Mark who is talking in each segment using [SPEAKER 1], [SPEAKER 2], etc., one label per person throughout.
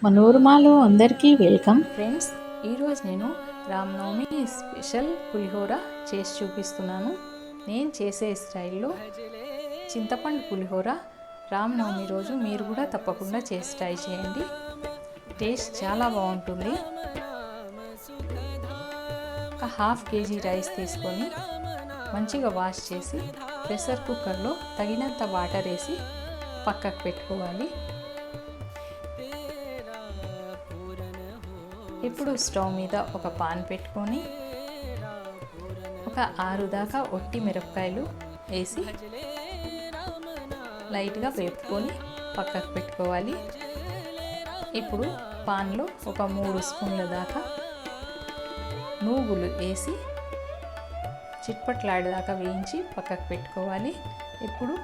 [SPEAKER 1] మనోరమాలో అందరికీ welcome.
[SPEAKER 2] Friends, ఈరోజు నేను రామనవమి స్పెషల్ పులిహోర చేసి చూపిస్తున్నాను. నేను చేసే స్టైల్లో చింతపండు పులిహోర రామనవమి రోజు మీరు కూడా తప్పకుండా చేసి ట్రై చేయండి. టేస్ట్ చాలా బాగుంటుంది. ఒక హాఫ్ కేజీ రైస్ తీసుకొని మంచిగా వాష్ చేసి ప్రెషర్ కుక్కర్లో తగినంత వాటర్ వేసి పక్కకు పెట్టుకోవాలి. ఇప్పుడు స్టవ్ మీద ఒక పాన్ పెట్టుకొని ఒక 6 దాకా ఒట్టి మిరపకాయలు వేసి లైట్గా వేపుకొని పక్కకు పెట్టుకోవాలి. ఇప్పుడు పాన్లో ఒక 3 స్పూన్ల దాకా నూగులు వేసి చిట్పట్లాడేదాకా వేయించి పక్కకు పెట్టుకోవాలి. ఇప్పుడు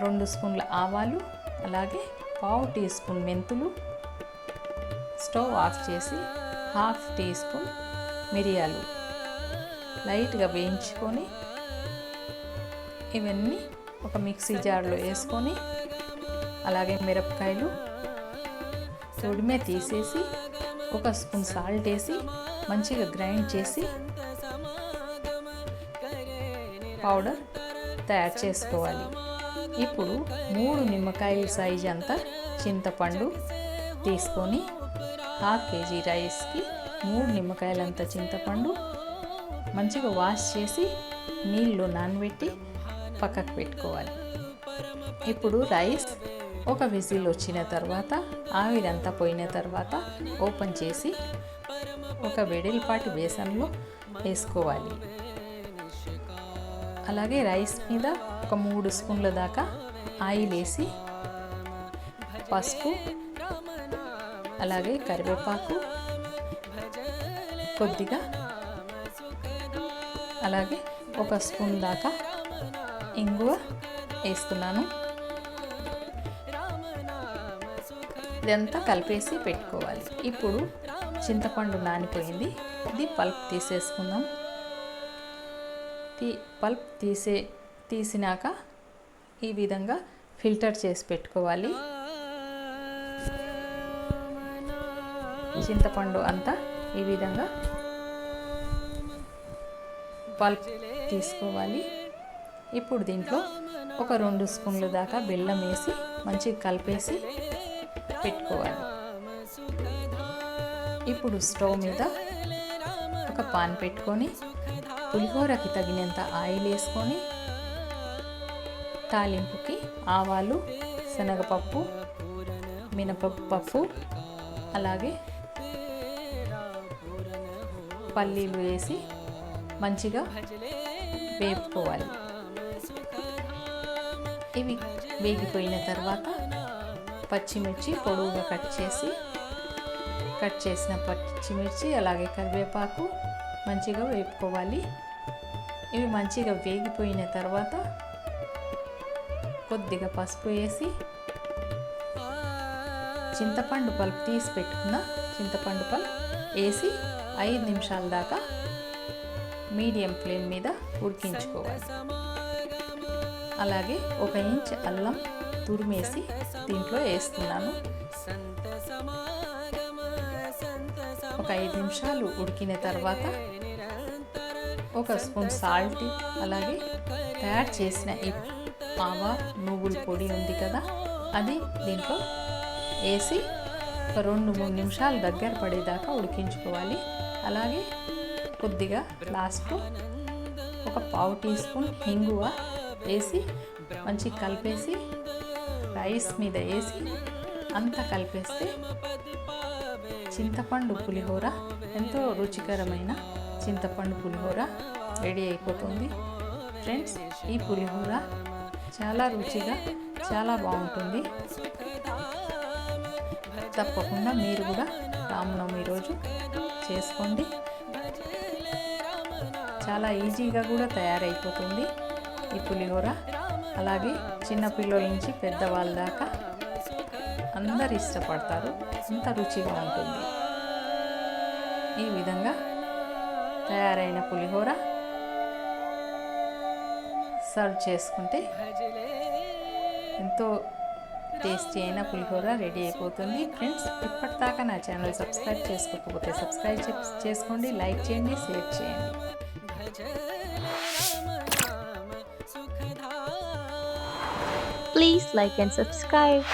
[SPEAKER 2] 2 స్పూన్ల ఆవాలు, అలాగే 1/2 టీ స్పూన్ మెంతులు, స్టవ్ ఆఫ్ చేసి 1/2 టీ స్పూన్ మిరియాలు లైట్గా వేయించుకొని ఇవన్నీ ఒక మిక్సీ జార్లో వేసుకొని, అలాగే మిరపకాయలు తొడిమే తీసేసి 1 స్పూన్ సాల్ట్ వేసి మంచిగా గ్రైండ్ చేసి పౌడర్ తయారు చేసుకోవాలి. ఇప్పుడు 3 నిమ్మకాయల సైజ్ అంతా చింతపండు తీసుకొని 1/2 కేజీ రైస్కి 3 నిమ్మకాయలంత చింతపండు మంచిగా వాష్ చేసి నీళ్ళు నానబెట్టి పక్కకు పెట్టుకోవాలి. ఇప్పుడు రైస్ ఒక విజిల్ వచ్చిన తర్వాత ఆవిరంతా పోయిన తర్వాత ఓపెన్ చేసి ఒక వెడల్పాటి బేసన్లో వేసుకోవాలి. అలాగే రైస్ మీద ఒక 3 స్పూన్ల దాకా ఆయిల్ వేసి పసుపు, అలాగే కరివేపాకు కొద్దిగా, అలాగే 1 స్పూన్ దాకా ఇంగువ వేస్తున్నాను. ఇదంతా కలిపేసి పెట్టుకోవాలి. ఇప్పుడు చింతపండు నానిపోయింది, ఇది పల్ప్ తీసేసుకుందాం. పల్ప్ తీసినాక ఈ విధంగా ఫిల్టర్ చేసి పెట్టుకోవాలి. చింతపండు అంతా ఈ విధంగా పల్ప్ తీసుకోవాలి. ఇప్పుడు దీంట్లో ఒక 2 స్పూన్ల దాకా బెల్లం వేసి మంచిగా కలిపేసి పెట్టుకోవాలి. ఇప్పుడు స్టవ్ మీద ఒక పాన్ పెట్టుకొని పులిహోరకి తగినంత ఆయిల్ వేసుకొని తాలింపుకి ఆవాలు, శనగపప్పు, మినపప్పు, అలాగే పల్లీలు వేసి మంచిగా వేపుకోవాలి. ఇవి వేగిపోయిన తర్వాత పచ్చిమిర్చి పొడవుగా కట్ చేసిన పచ్చిమిర్చి, అలాగే కరివేపాకు మంచిగా వేపుకోవాలి. ఇవి మంచిగా వేగిపోయిన తర్వాత కొద్దిగా పసుపు వేసి చింతపండు పల్ప్ తీసి పెట్టుకున్న చింతపండు పల్ప్ వేసి 5 నిమిషాల దాకా మీడియం ఫ్లేమ్ మీద ఉడికించుకోవాలి. అలాగే 1 ఇంచ్ అల్లం తురిమేసి దీంట్లో వేస్తున్నాను. ఒక 5 నిమిషాలు ఉడికిన తర్వాత 1 స్పూన్ సాల్ట్, అలాగే తయారు చేసిన ఈ ఆవా నువ్వుల పొడి ఉంది కదా, అది దీంట్లో వేసి ఒక 2-3 నిమిషాలు దగ్గర పడేదాకా ఉడికించుకోవాలి. అలాగే కొద్దిగా లాస్ట్లో ఒక 1/2 టీ స్పూన్ ఇంగువ వేసి మంచిగా కలిపేసి రైస్ మీద వేసి అంతా కలిపేస్తే చింతపండు పులిహోర, ఎంతో రుచికరమైన చింతపండు పులిహోర రెడీ అయిపోతుంది. ఫ్రెండ్స్, ఈ పులిహోర చాలా రుచిగా చాలా బాగుంటుంది. తప్పకుండా మీరు కూడా రామనవమి రోజు చేసుకోండి. చాలా ఈజీగా కూడా తయారైపోతుంది ఈ పులిహోర. అలాగే చిన్నపిల్లల నుంచి పెద్దవాళ్ళ దాకా అందరు ఇష్టపడతారు, అంత రుచిగా ఉంటుంది. ఈ విధంగా తయారైన పులిహోర సర్వ్ చేసుకుంటే ఎంతో టేస్టీ అయిన పులిహోర రెడీ అయిపోతుంది. ఫ్రెండ్స్, ఇప్పటిదాకా నా ఛానల్ సబ్స్క్రైబ్ చేసుకోకపోతే సబ్స్క్రైబ్ చేసుకోండి, లైక్ చేయండి, షేర్ చేయండి.
[SPEAKER 3] Please like and subscribe.